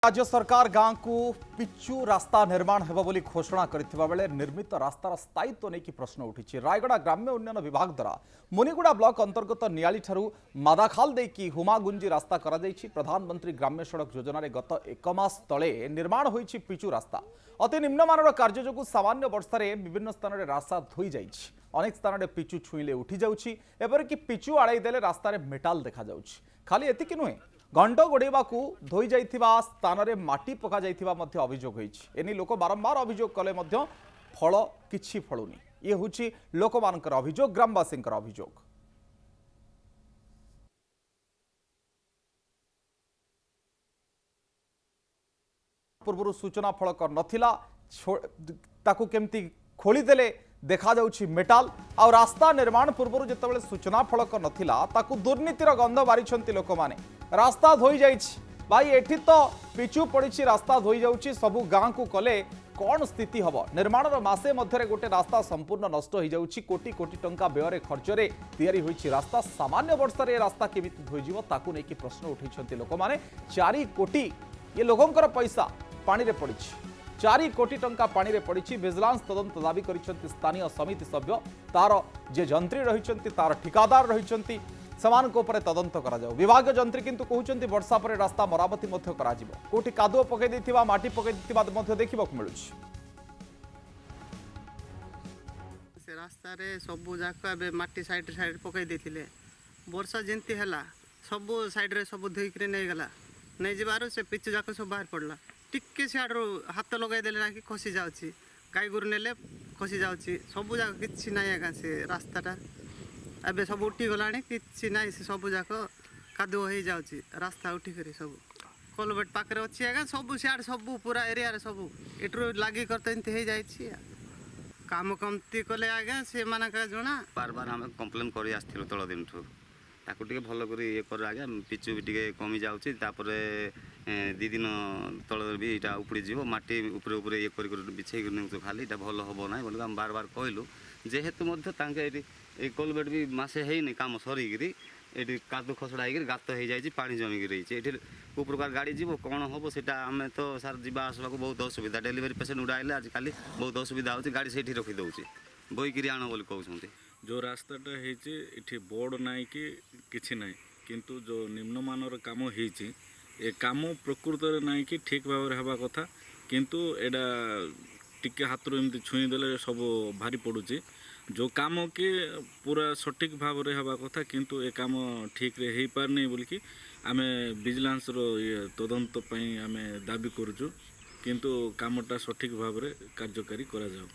राज्य सरकार गांव को पिचु रास्ता निर्माण हेबो बोली घोषणा करथिबा बेले निर्मित रास्तार स्थायित्व नहीं प्रश्न उठी। रायगड़ा ग्राम्य उन्नयन विभाग द्वारा मुनिगुड़ा ब्लॉक अंतर्गत नियाली ठारू मादाखाल देकी हुमागुंजी रास्ता करा जायछि। प्रधानमंत्री ग्राम्य सड़क योजना गत एक मास तले निर्माण होइछि पिचु रास्ता। अति निम्नमानर कार्य जोगु सामान्य वर्षारे विभिन्न स्थान में रास्ता धोई जाइछि। अनेक स्थान में पिचु छुईले उठी जाउछि। एपरिक पिचु आड़ाई देले रास्तार मेटाल देखा जाउछि। खाली एतिक नुहे घंट गोड़ेबा धोई जाइथिबा स्थान में माटी पका जाइथिबा मध्य अभियोग होइछि। एनी लोक बारंबार अभियोग कले मध्य फल किछि फलुनी। ये होछि लोकमानकर अभियोग, ग्रामवासींकर अभियोग। पूर्व सूचना फलक नथिला, ताकू केमती खोली देले देखा जाउछि मेटाल। आ रास्ता निर्माण पूर्व जितेबाला सूचना फलक नथिला ताकू दुर्नीतिर गंध बारिछंती लोक माने। रास्ता धोई जाइछि भाई, एठी तो पिचु पड़ी रास्ता धोई जाउछि। सबु गाँ को कले कौन स्थिति हम? निर्माणर मासे मध्य गोटे रास्ता संपूर्ण नष्ट हो जाउछि। कोटी कोटी टंका व्यय खर्चरे तैयारी होइछि रास्ता। सामान्य वर्षारे रास्ता केमिति धोइजिवो ताकू नेकी प्रश्न उठैछंती लोक माने। 4 कोटी ये लोकंकर पैसा पानी रे पड़िछि। 4 कोटी टंका पानी रे पड़िछि। विजिलेंस तदंत दाबी करिसंती स्थानीय समिति सभ्य। तार जे जंत्री रहिसंती, तार ठिकादार रहिसंती, समान को परे तदंत करा जाऊ। विभाग जंत्री किंतु कहउचंती वर्षा परे रास्ता मरामती मध्य करा जिवो। कोठी कादुओ पकै दैथिबा, माटी पकै दैथिबा मध्य देखिबाक मिलुछि। से रास्ता रे सबु जाक बे माटी साइड साइड पकै दैथिले। वर्षा जेंती हला सबु साइड रे सबु धोई करे नै गला। नै जिबारो से पिच जाक सब बाहर पड़ला। टिक्के सियाडरो हाथ लगाई देले ना कि खसी जाउछि। गाय गुरु नेले खसी जाउछि। सबु जाक किछि नै आगा से रास्ताटा एबे सब उठी गलानी। किछि नै से सबु जाक कादुओ हो जाउछि। रास्ता उठी करे सब कोलबेट पाखरे अछि आगा। सबु सियाड सबु पूरा एरिया रे सबु एटरो लागी करते एंते हो जाइछि। काम कमती कले आगा से माना का जणा बार बार हम कंप्लेन करी आस्थिलु तळ दिन ठु। ताकू टिके भलो करी ये कर आगा पिचु भी टिके कमी जाउछि। तापरे 2 दिन तळ भी इटा उपडी जीवो। माटी ऊपर ऊपर ये करी कर बिछै कर नेउ खाली इटा भलो हबो नै बोल हम बार बार कहलु। जेहेतु मध्य तांके एटी ए कोलबेट भी मासे हेइनी काम सरी गिरी एटी कादु खसडा गिरी गात हे जाइछि। पानी जमी गिरी रहिछि। एटी को प्रकार गाड़ी जीवो कोन हबो सेटा हमें तो सर जीवा आसबा को बहुत असुविधा। डिलीवरी पेशेंट उडाइले आज काली बहुत असुविधा होछि। गाड़ी सेठी रखि दउछि बोई गिरी आनो बोल कहउछन्ती। जो रास्ताटा हेछि इठी बोर्ड नाइ कि किछि नाइ, किंतु जो निम्नमानर काम हेछि ए काम प्रकृत रे नाइ कि ठीक भाव रे हबा कथा। किंतु एडा टिके हाथरो एमति छुई देले सब भारी पडुछि। जो काम के पूरा सटीक भाव रे हबा कथा, किंतु ए काम ठीक रे हेइ पार नै बोल कि आमे विजिलेंस रो ये तदंत पई आमे दाबी करूछु। किंतु कामटा सटीक भाव रे कार्यकारी करा जाऊ।